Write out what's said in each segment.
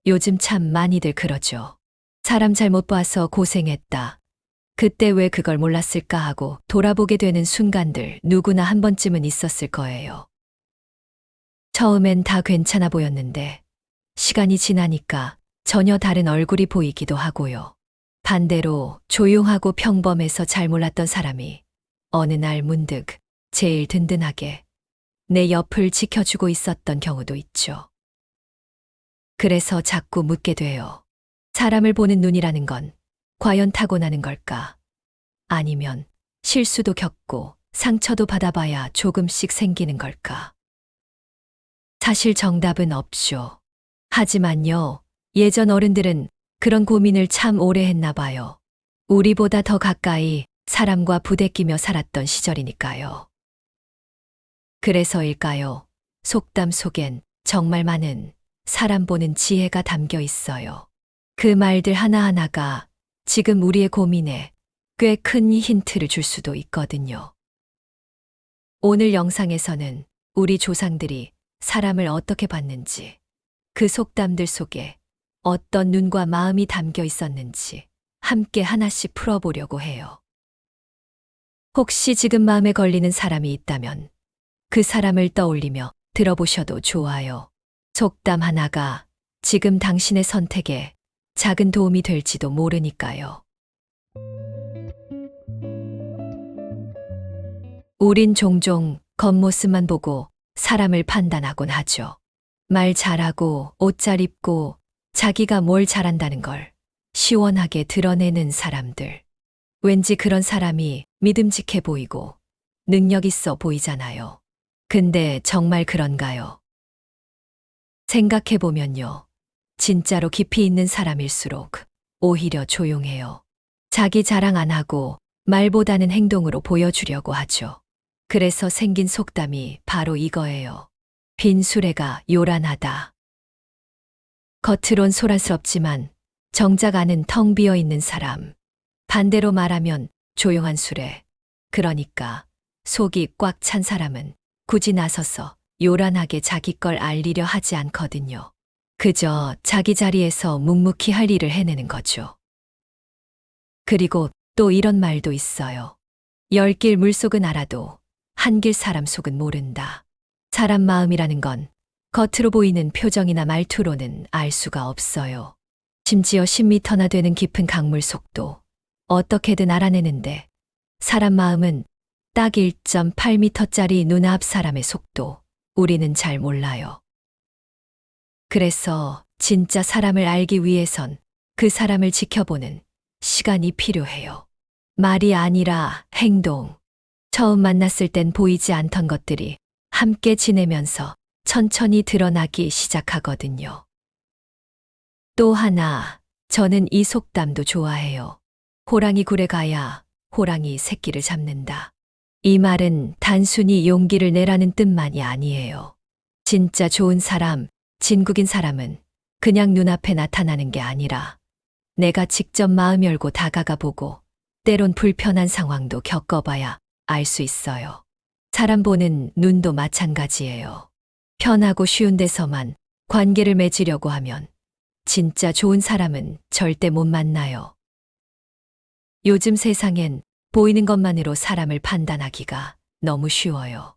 요즘 참 많이들 그러죠. 사람 잘못 봐서 고생했다. 그때 왜 그걸 몰랐을까 하고 돌아보게 되는 순간들 누구나 한 번쯤은 있었을 거예요. 처음엔 다 괜찮아 보였는데 시간이 지나니까 전혀 다른 얼굴이 보이기도 하고요. 반대로 조용하고 평범해서 잘 몰랐던 사람이 어느 날 문득 제일 든든하게 내 옆을 지켜주고 있었던 경우도 있죠. 그래서 자꾸 묻게 돼요. 사람을 보는 눈이라는 건 과연 타고나는 걸까? 아니면 실수도 겪고 상처도 받아봐야 조금씩 생기는 걸까? 사실 정답은 없죠. 하지만요, 예전 어른들은 그런 고민을 참 오래 했나 봐요. 우리보다 더 가까이 사람과 부대끼며 살았던 시절이니까요. 그래서일까요? 속담 속엔 정말 많은 사람 보는 지혜가 담겨 있어요. 그 말들 하나하나가 지금 우리의 고민에 꽤 큰 힌트를 줄 수도 있거든요. 오늘 영상에서는 우리 조상들이 사람을 어떻게 봤는지, 그 속담들 속에 어떤 눈과 마음이 담겨 있었는지 함께 하나씩 풀어보려고 해요. 혹시 지금 마음에 걸리는 사람이 있다면 그 사람을 떠올리며 들어보셔도 좋아요. 속담 하나가 지금 당신의 선택에 작은 도움이 될지도 모르니까요. 우린 종종 겉모습만 보고 사람을 판단하곤 하죠. 말 잘하고 옷 잘 입고 자기가 뭘 잘한다는 걸 시원하게 드러내는 사람들. 왠지 그런 사람이 믿음직해 보이고 능력 있어 보이잖아요. 근데 정말 그런가요? 생각해보면요. 진짜로 깊이 있는 사람일수록 오히려 조용해요. 자기 자랑 안 하고 말보다는 행동으로 보여주려고 하죠. 그래서 생긴 속담이 바로 이거예요. 빈 수레가 요란하다. 겉으론 소란스럽지만 정작 안은 텅 비어 있는 사람. 반대로 말하면 조용한 수레. 그러니까 속이 꽉 찬 사람은 굳이 나서서 요란하게 자기 걸 알리려 하지 않거든요. 그저 자기 자리에서 묵묵히 할 일을 해내는 거죠. 그리고 또 이런 말도 있어요. 열 길 물속은 알아도 한 길 사람 속은 모른다. 사람 마음이라는 건 겉으로 보이는 표정이나 말투로는 알 수가 없어요. 심지어 10m나 되는 깊은 강물 속도 어떻게든 알아내는데 사람 마음은 딱 1.8m짜리 눈앞 사람의 속도 우리는 잘 몰라요. 그래서 진짜 사람을 알기 위해선 그 사람을 지켜보는 시간이 필요해요. 말이 아니라 행동. 처음 만났을 땐 보이지 않던 것들이 함께 지내면서 천천히 드러나기 시작하거든요. 또 하나, 저는 이 속담도 좋아해요. 호랑이 굴에 가야 호랑이 새끼를 잡는다. 이 말은 단순히 용기를 내라는 뜻만이 아니에요. 진짜 좋은 사람, 진국인 사람은 그냥 눈앞에 나타나는 게 아니라 내가 직접 마음 열고 다가가 보고 때론 불편한 상황도 겪어봐야 알 수 있어요. 사람 보는 눈도 마찬가지예요. 편하고 쉬운 데서만 관계를 맺으려고 하면 진짜 좋은 사람은 절대 못 만나요. 요즘 세상엔 보이는 것만으로 사람을 판단하기가 너무 쉬워요.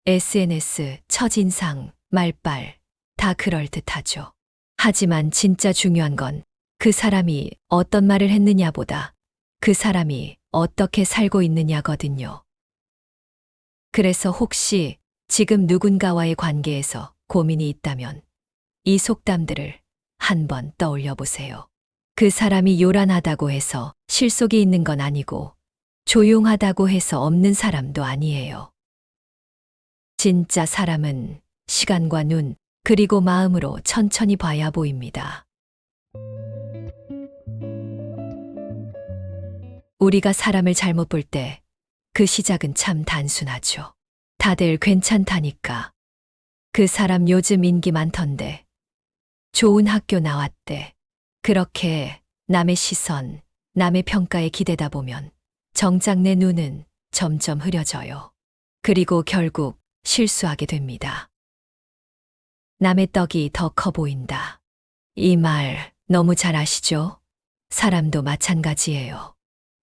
SNS, 첫인상, 말빨 다 그럴듯하죠. 하지만 진짜 중요한 건 그 사람이 어떤 말을 했느냐보다 그 사람이 어떻게 살고 있느냐거든요. 그래서 혹시 지금 누군가와의 관계에서 고민이 있다면 이 속담들을 한번 떠올려 보세요. 그 사람이 요란하다고 해서 실속이 있는 건 아니고 조용하다고 해서 없는 사람도 아니에요. 진짜 사람은 시간과 눈, 그리고 마음으로 천천히 봐야 보입니다. 우리가 사람을 잘못 볼 때 그 시작은 참 단순하죠. 다들 괜찮다니까. 그 사람 요즘 인기 많던데. 좋은 학교 나왔대. 그렇게 남의 시선, 남의 평가에 기대다 보면 정작 내 눈은 점점 흐려져요. 그리고 결국 실수하게 됩니다. 남의 떡이 더 커 보인다. 이 말 너무 잘 아시죠? 사람도 마찬가지예요.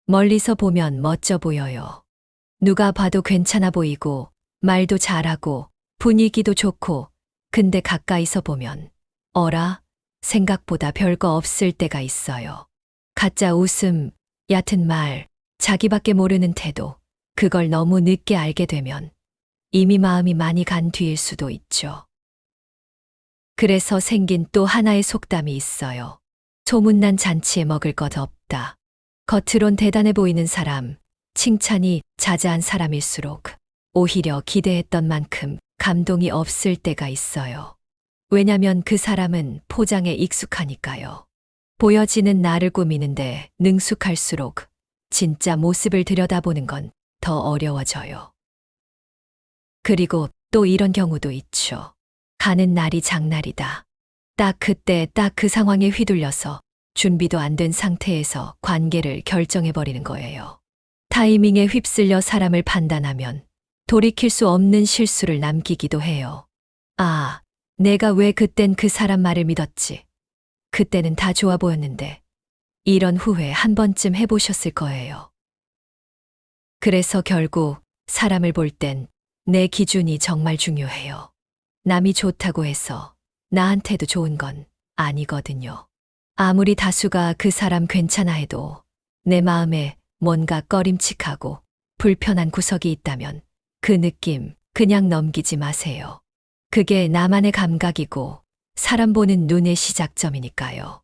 멀리서 보면 멋져 보여요. 누가 봐도 괜찮아 보이고, 말도 잘하고, 분위기도 좋고, 근데 가까이서 보면, 어라? 생각보다 별거 없을 때가 있어요. 가짜 웃음, 얕은 말, 자기밖에 모르는 태도, 그걸 너무 늦게 알게 되면 이미 마음이 많이 간 뒤일 수도 있죠. 그래서 생긴 또 하나의 속담이 있어요. 소문난 잔치에 먹을 것 없다. 겉으론 대단해 보이는 사람, 칭찬이 자자한 사람일수록 오히려 기대했던 만큼 감동이 없을 때가 있어요. 왜냐면 그 사람은 포장에 익숙하니까요. 보여지는 나를 꾸미는데 능숙할수록 진짜 모습을 들여다보는 건 더 어려워져요. 그리고 또 이런 경우도 있죠. 가는 날이 장날이다. 딱 그때 딱 그 상황에 휘둘려서 준비도 안 된 상태에서 관계를 결정해버리는 거예요. 타이밍에 휩쓸려 사람을 판단하면 돌이킬 수 없는 실수를 남기기도 해요. 아, 내가 왜 그땐 그 사람 말을 믿었지? 그때는 다 좋아 보였는데. 이런 후회 한 번쯤 해보셨을 거예요. 그래서 결국 사람을 볼 땐 내 기준이 정말 중요해요. 남이 좋다고 해서 나한테도 좋은 건 아니거든요. 아무리 다수가 그 사람 괜찮아 해도 내 마음에 뭔가 꺼림칙하고 불편한 구석이 있다면 그 느낌 그냥 넘기지 마세요. 그게 나만의 감각이고 사람 보는 눈의 시작점이니까요.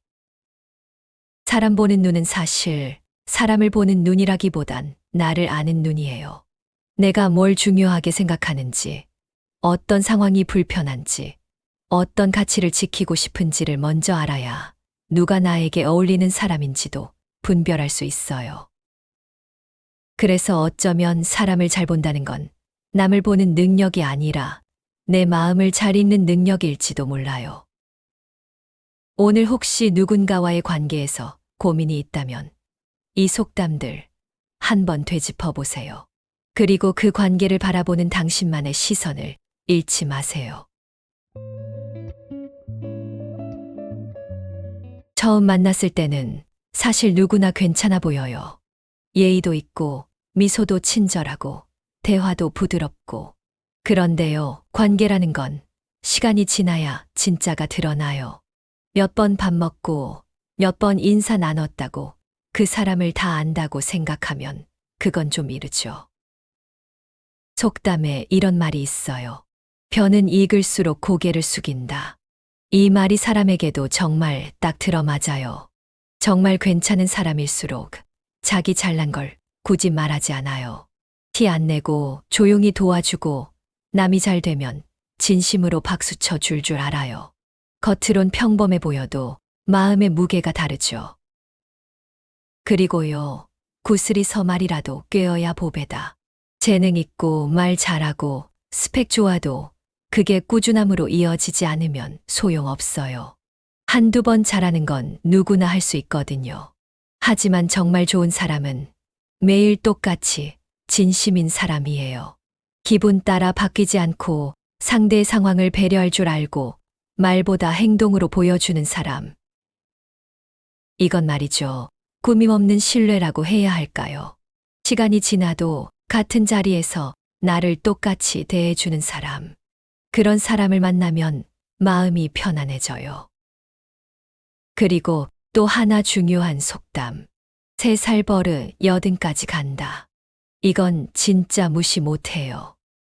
사람 보는 눈은 사실 사람을 보는 눈이라기보단 나를 아는 눈이에요. 내가 뭘 중요하게 생각하는지, 어떤 상황이 불편한지, 어떤 가치를 지키고 싶은지를 먼저 알아야 누가 나에게 어울리는 사람인지도 분별할 수 있어요. 그래서 어쩌면 사람을 잘 본다는 건 남을 보는 능력이 아니라 내 마음을 잘 읽는 능력일지도 몰라요. 오늘 혹시 누군가와의 관계에서 고민이 있다면 이 속담들 한번 되짚어 보세요. 그리고 그 관계를 바라보는 당신만의 시선을 잃지 마세요. 처음 만났을 때는 사실 누구나 괜찮아 보여요. 예의도 있고, 미소도 친절하고, 대화도 부드럽고. 그런데요, 관계라는 건 시간이 지나야 진짜가 드러나요. 몇 번 밥 먹고, 몇 번 인사 나눴다고 그 사람을 다 안다고 생각하면 그건 좀 이르죠. 속담에 이런 말이 있어요. 벼는 익을수록 고개를 숙인다. 이 말이 사람에게도 정말 딱 들어맞아요. 정말 괜찮은 사람일수록 자기 잘난 걸 굳이 말하지 않아요. 티 안 내고 조용히 도와주고 남이 잘 되면 진심으로 박수쳐 줄 줄 알아요. 겉으론 평범해 보여도 마음의 무게가 다르죠. 그리고요, 구슬이 서말이라도 꿰어야 보배다. 재능 있고 말 잘하고 스펙 좋아도 그게 꾸준함으로 이어지지 않으면 소용없어요. 한두 번 잘하는 건 누구나 할 수 있거든요. 하지만 정말 좋은 사람은 매일 똑같이 진심인 사람이에요. 기분 따라 바뀌지 않고 상대의 상황을 배려할 줄 알고 말보다 행동으로 보여주는 사람. 이건 말이죠. 꾸밈없는 신뢰라고 해야 할까요? 시간이 지나도 같은 자리에서 나를 똑같이 대해주는 사람. 그런 사람을 만나면 마음이 편안해져요. 그리고 또 하나 중요한 속담. 3살 버릇 80까지 간다. 이건 진짜 무시 못해요.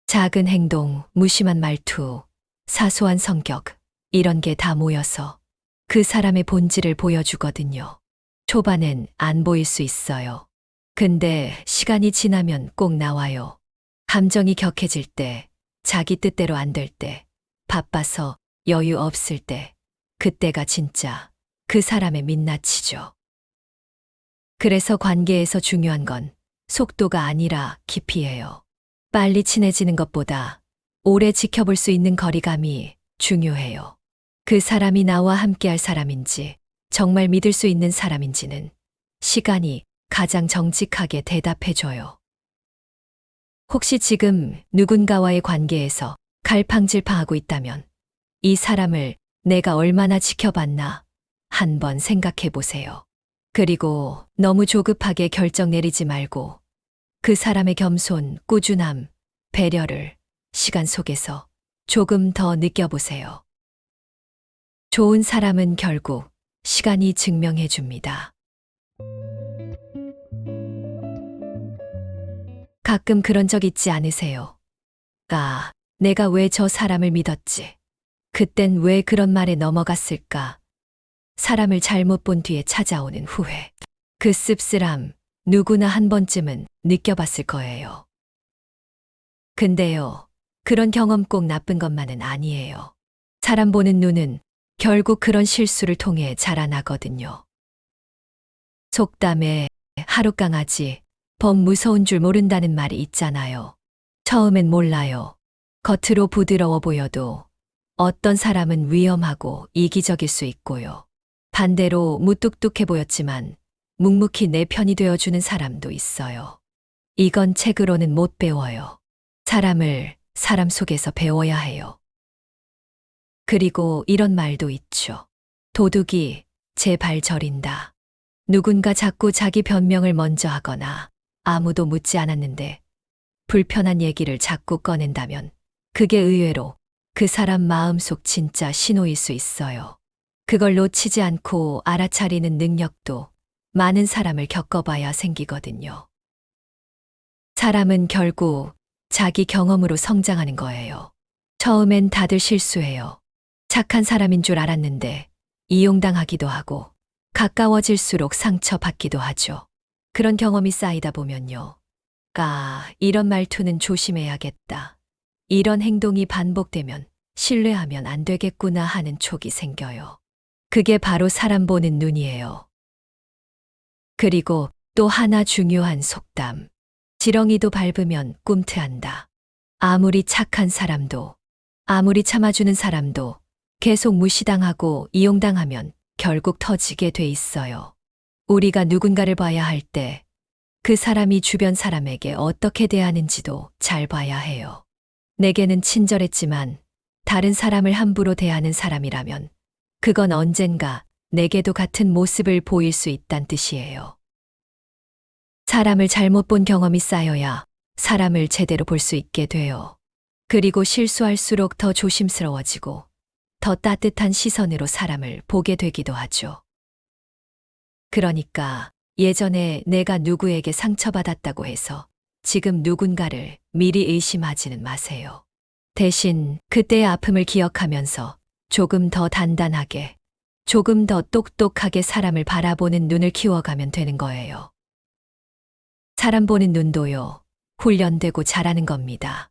작은 행동, 무심한 말투, 사소한 성격, 이런 게 다 모여서 그 사람의 본질을 보여주거든요. 초반엔 안 보일 수 있어요. 근데 시간이 지나면 꼭 나와요. 감정이 격해질 때, 자기 뜻대로 안 될 때, 바빠서 여유 없을 때, 그때가 진짜 그 사람의 민낯이죠. 그래서 관계에서 중요한 건 속도가 아니라 깊이예요. 빨리 친해지는 것보다 오래 지켜볼 수 있는 거리감이 중요해요. 그 사람이 나와 함께할 사람인지, 정말 믿을 수 있는 사람인지는 시간이 가장 정직하게 대답해줘요. 혹시 지금 누군가와의 관계에서 갈팡질팡하고 있다면 이 사람을 내가 얼마나 지켜봤나 한번 생각해 보세요. 그리고 너무 조급하게 결정 내리지 말고 그 사람의 겸손, 꾸준함, 배려를 시간 속에서 조금 더 느껴보세요. 좋은 사람은 결국 시간이 증명해 줍니다. 가끔 그런 적 있지 않으세요? 아, 내가 왜 저 사람을 믿었지? 그땐 왜 그런 말에 넘어갔을까? 사람을 잘못 본 뒤에 찾아오는 후회. 그 씁쓸함, 누구나 한 번쯤은 느껴봤을 거예요. 근데요, 그런 경험 꼭 나쁜 것만은 아니에요. 사람 보는 눈은 결국 그런 실수를 통해 자라나거든요. 속담에 하룻강아지, 범 무서운 줄 모른다는 말이 있잖아요. 처음엔 몰라요. 겉으로 부드러워 보여도 어떤 사람은 위험하고 이기적일 수 있고요. 반대로 무뚝뚝해 보였지만 묵묵히 내 편이 되어주는 사람도 있어요. 이건 책으로는 못 배워요. 사람을 사람 속에서 배워야 해요. 그리고 이런 말도 있죠. 도둑이 제 발 저린다. 누군가 자꾸 자기 변명을 먼저 하거나 아무도 묻지 않았는데 불편한 얘기를 자꾸 꺼낸다면 그게 의외로 그 사람 마음속 진짜 신호일 수 있어요. 그걸 놓치지 않고 알아차리는 능력도 많은 사람을 겪어봐야 생기거든요. 사람은 결국 자기 경험으로 성장하는 거예요. 처음엔 다들 실수해요. 착한 사람인 줄 알았는데 이용당하기도 하고 가까워질수록 상처받기도 하죠. 그런 경험이 쌓이다 보면요. 이런 말투는 조심해야겠다. 이런 행동이 반복되면 신뢰하면 안 되겠구나 하는 촉이 생겨요. 그게 바로 사람 보는 눈이에요. 그리고 또 하나 중요한 속담. 지렁이도 밟으면 꿈틀한다. 아무리 착한 사람도, 아무리 참아주는 사람도 계속 무시당하고 이용당하면 결국 터지게 돼 있어요. 우리가 누군가를 봐야 할 때 그 사람이 주변 사람에게 어떻게 대하는지도 잘 봐야 해요. 내게는 친절했지만 다른 사람을 함부로 대하는 사람이라면 그건 언젠가 내게도 같은 모습을 보일 수 있단 뜻이에요. 사람을 잘못 본 경험이 쌓여야 사람을 제대로 볼 수 있게 돼요. 그리고 실수할수록 더 조심스러워지고 더 따뜻한 시선으로 사람을 보게 되기도 하죠. 그러니까 예전에 내가 누구에게 상처받았다고 해서 지금 누군가를 미리 의심하지는 마세요. 대신 그때의 아픔을 기억하면서 조금 더 단단하게, 조금 더 똑똑하게 사람을 바라보는 눈을 키워가면 되는 거예요. 사람 보는 눈도요, 훈련되고 자라는 겁니다.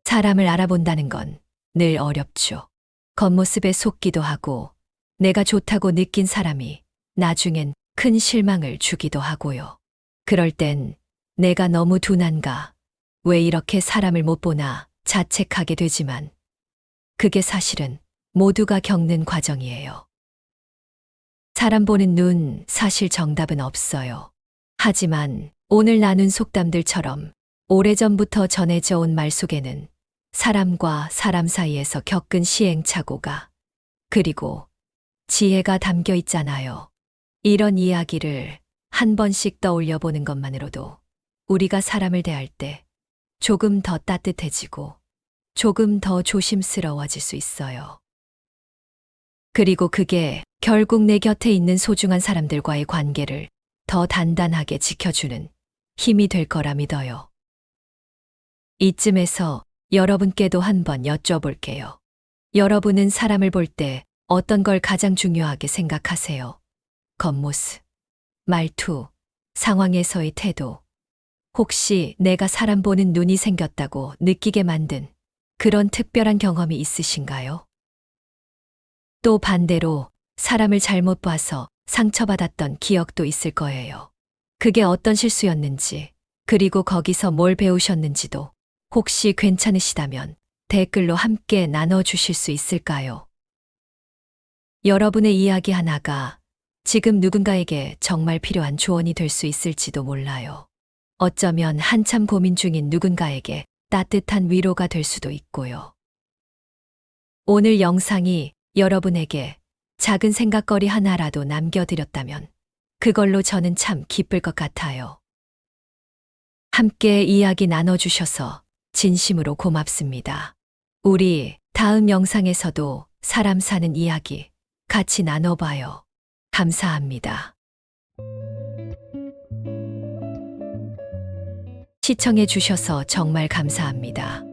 사람을 알아본다는 건 늘 어렵죠. 겉모습에 속기도 하고, 내가 좋다고 느낀 사람이 나중엔 큰 실망을 주기도 하고요. 그럴 땐 내가 너무 둔한가, 왜 이렇게 사람을 못 보나 자책하게 되지만 그게 사실은 모두가 겪는 과정이에요. 사람 보는 눈, 사실 정답은 없어요. 하지만 오늘 나눈 속담들처럼 오래전부터 전해져 온 말 속에는 사람과 사람 사이에서 겪은 시행착오가 그리고 지혜가 담겨 있잖아요. 이런 이야기를 한 번씩 떠올려 보는 것만으로도 우리가 사람을 대할 때 조금 더 따뜻해지고 조금 더 조심스러워질 수 있어요. 그리고 그게 결국 내 곁에 있는 소중한 사람들과의 관계를 더 단단하게 지켜주는 힘이 될 거라 믿어요. 이쯤에서 여러분께도 한번 여쭤볼게요. 여러분은 사람을 볼 때 어떤 걸 가장 중요하게 생각하세요? 겉모습, 말투, 상황에서의 태도, 혹시 내가 사람 보는 눈이 생겼다고 느끼게 만든 그런 특별한 경험이 있으신가요? 또 반대로 사람을 잘못 봐서 상처받았던 기억도 있을 거예요. 그게 어떤 실수였는지, 그리고 거기서 뭘 배우셨는지도 혹시 괜찮으시다면 댓글로 함께 나눠주실 수 있을까요? 여러분의 이야기 하나가 지금 누군가에게 정말 필요한 조언이 될 수 있을지도 몰라요. 어쩌면 한참 고민 중인 누군가에게 따뜻한 위로가 될 수도 있고요. 오늘 영상이 여러분에게 작은 생각거리 하나라도 남겨드렸다면 그걸로 저는 참 기쁠 것 같아요. 함께 이야기 나눠주셔서 진심으로 고맙습니다. 우리 다음 영상에서도 사람 사는 이야기 같이 나눠봐요. 감사합니다. 시청해 주셔서 정말 감사합니다.